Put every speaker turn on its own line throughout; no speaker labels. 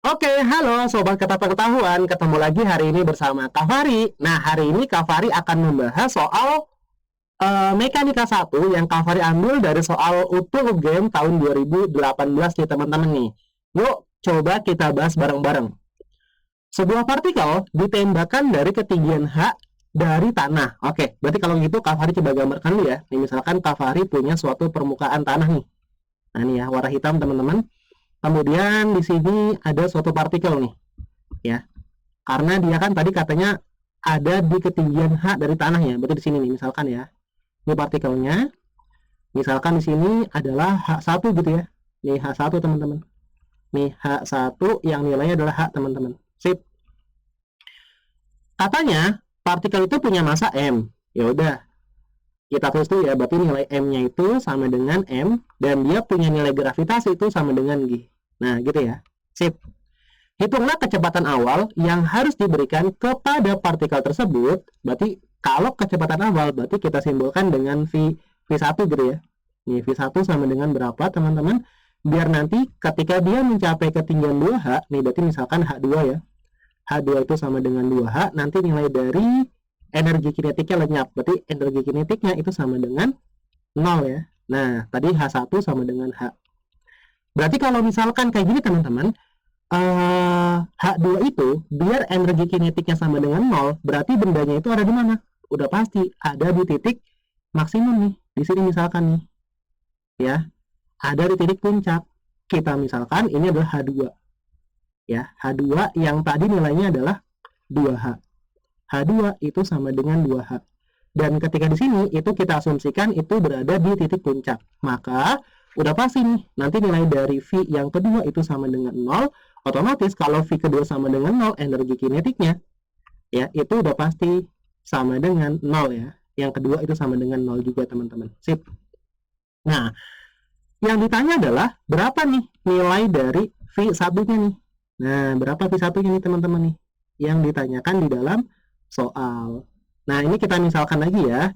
Oke, halo Sobat Ketapengetahuan. Ketemu lagi hari ini bersama Kak Fari. Nah, hari ini Kak Fari akan membahas soal Mekanika 1 yang Kak Fari ambil dari soal utuh game tahun 2018 nih teman-teman nih. Yuk, coba kita bahas bareng-bareng. Sebuah partikel ditembakkan dari ketinggian H dari tanah. Oke, berarti kalau gitu Kak Fari coba gambarkan dulu ya. Nih, misalkan Kak Fari punya suatu permukaan tanah nih. Nah, ini ya, warna hitam teman-teman. Kemudian di sini ada suatu partikel nih, ya. Karena dia kan tadi katanya ada di ketinggian H dari tanah ya. Berarti di sini nih, misalkan ya. Ini partikelnya. Misalkan di sini adalah H1 gitu ya. Nih H1 teman-teman. Nih H1 yang nilainya adalah H teman-teman. Sip. Katanya partikel itu punya massa M. Ya udah. Kita tulis dulu ya. Berarti nilai M-nya itu sama dengan M dan dia punya nilai gravitasi itu sama dengan G. Nah, gitu ya. Sip. Hitunglah kecepatan awal yang harus diberikan kepada partikel tersebut. Berarti kalau kecepatan awal berarti kita simbolkan dengan V1 gitu ya. Nih V1 sama dengan berapa teman-teman? Biar nanti ketika dia mencapai ketinggian 2H, nih berarti misalkan H2 ya. H2 itu sama dengan 2H, nanti nilai dari energi kinetiknya lenyap. Berarti energi kinetiknya itu sama dengan 0 ya. Nah, tadi H1 sama dengan H. Berarti kalau misalkan kayak gini teman-teman, H2 itu biar energi kinetiknya sama dengan 0, berarti bendanya itu ada di mana? Udah pasti ada di titik maksimum nih. Di sini misalkan nih. Ya. Ada di titik puncak. Kita misalkan ini adalah H2. Ya, H2 yang tadi nilainya adalah 2H. H2 itu sama dengan 2H. Dan ketika di sini itu kita asumsikan itu berada di titik puncak. Maka udah pasti nih, nanti nilai dari V yang kedua itu sama dengan 0, otomatis kalau V kedua sama dengan 0, energi kinetiknya, ya, itu udah pasti sama dengan 0 ya. Yang kedua itu sama dengan 0 juga teman-teman. Sip. Nah, yang ditanya adalah, berapa nih nilai dari V1-nya nih? Nah, berapa V1-nya nih teman-teman nih? Yang ditanyakan di dalam soal. Nah, ini kita misalkan lagi ya.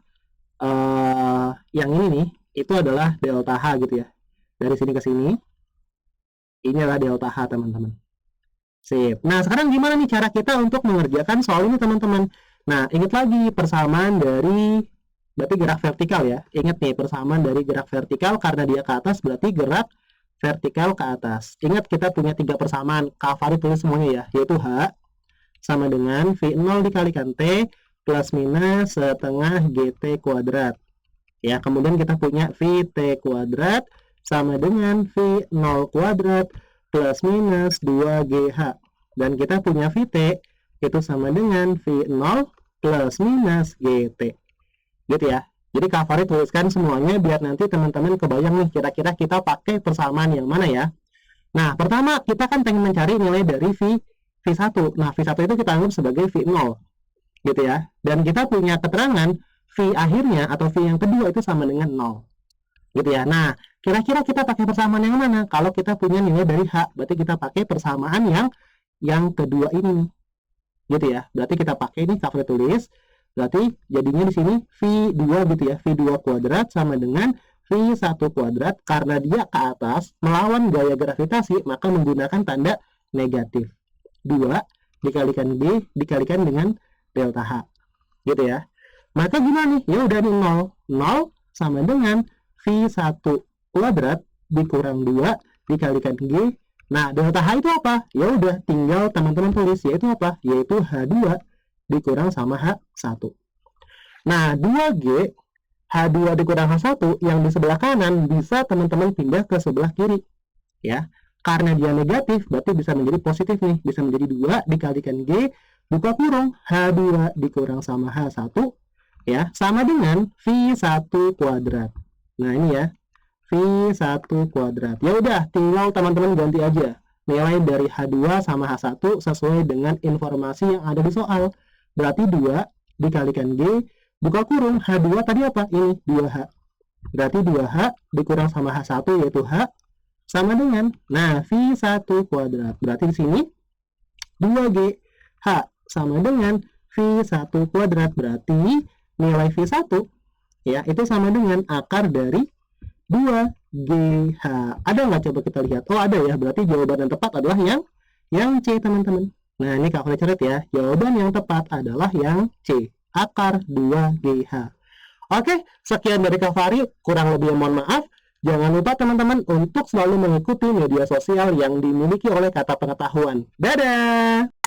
Yang ini nih, itu adalah delta H gitu ya. Dari sini ke sini. Ini adalah delta H teman-teman. Sip. Nah, sekarang gimana nih cara kita untuk mengerjakan soal ini teman-teman? Nah, ingat lagi persamaan dari berarti gerak vertikal ya. Ingat nih persamaan dari gerak vertikal karena dia ke atas berarti gerak vertikal ke atas. Ingat kita punya 3 persamaan. Kak Fari tulis semuanya ya, yaitu H sama dengan V0 dikalikan T plus minus setengah GT kuadrat. Ya, kemudian kita punya VT kuadrat sama dengan V0 kuadrat plus minus 2GH. Dan kita punya VT itu sama dengan V0 plus minus GT. Gitu ya. Jadi Kak Fari tuliskan semuanya biar nanti teman-teman kebayang nih kira-kira kita pakai persamaan yang mana ya. Nah, pertama kita kan pengen mencari nilai dari V1. Nah, V1 itu kita anggap sebagai V0. Gitu ya. Dan kita punya keterangan V akhirnya atau V yang kedua itu sama dengan 0. Gitu ya. Nah, kira-kira kita pakai persamaan yang mana? Kalau kita punya nilai dari H, berarti kita pakai persamaan yang kedua ini nih. Gitu ya. Berarti kita pakai ini Kak Fari tulis. Berarti jadinya di sini V2 gitu ya. V2 kuadrat sama dengan V1 kuadrat karena dia ke atas melawan gaya gravitasi maka menggunakan tanda negatif. 2 dikalikan B dikalikan dengan delta H. Gitu ya. Maka gimana nih? Ya udah nih 0. 0 sama dengan V1 kuadrat dikurang 2 dikalikan G. Nah, delta H itu apa? Ya udah tinggal teman-teman tulis yaitu apa? Yaitu H2 dikurang sama H1. Nah, 2G H2 dikurang H1 yang di sebelah kanan bisa teman-teman pindah ke sebelah kiri. Ya. Karena dia negatif berarti bisa menjadi positif nih. Bisa menjadi 2 dikalikan G buka kurung H2 dikurang sama H1 ya sama dengan V1 kuadrat. Nah, ini ya. V1 kuadrat. Ya udah, tinggal teman-teman ganti aja nilai dari H2 sama H1 sesuai dengan informasi yang ada di soal. Berarti 2 dikalikan G buka kurung H2 tadi apa? Ini 2H. Berarti 2H dikurang sama H1 yaitu H sama dengan V1 kuadrat. Berarti di sini 2G H sama dengan V1 kuadrat. Berarti nilai V1 ya itu sama dengan akar dari 2 GH. Ada nggak, coba kita lihat? Oh, ada ya. Berarti jawaban yang tepat adalah yang C, teman-teman. Nah, ini kakak catat ya. Jawaban yang tepat adalah yang C, akar 2GH. Oke, sekian dari Kak Fari. Kurang lebih mohon maaf. Jangan lupa teman-teman untuk selalu mengikuti media sosial yang dimiliki oleh Kata Pengetahuan. Dadah!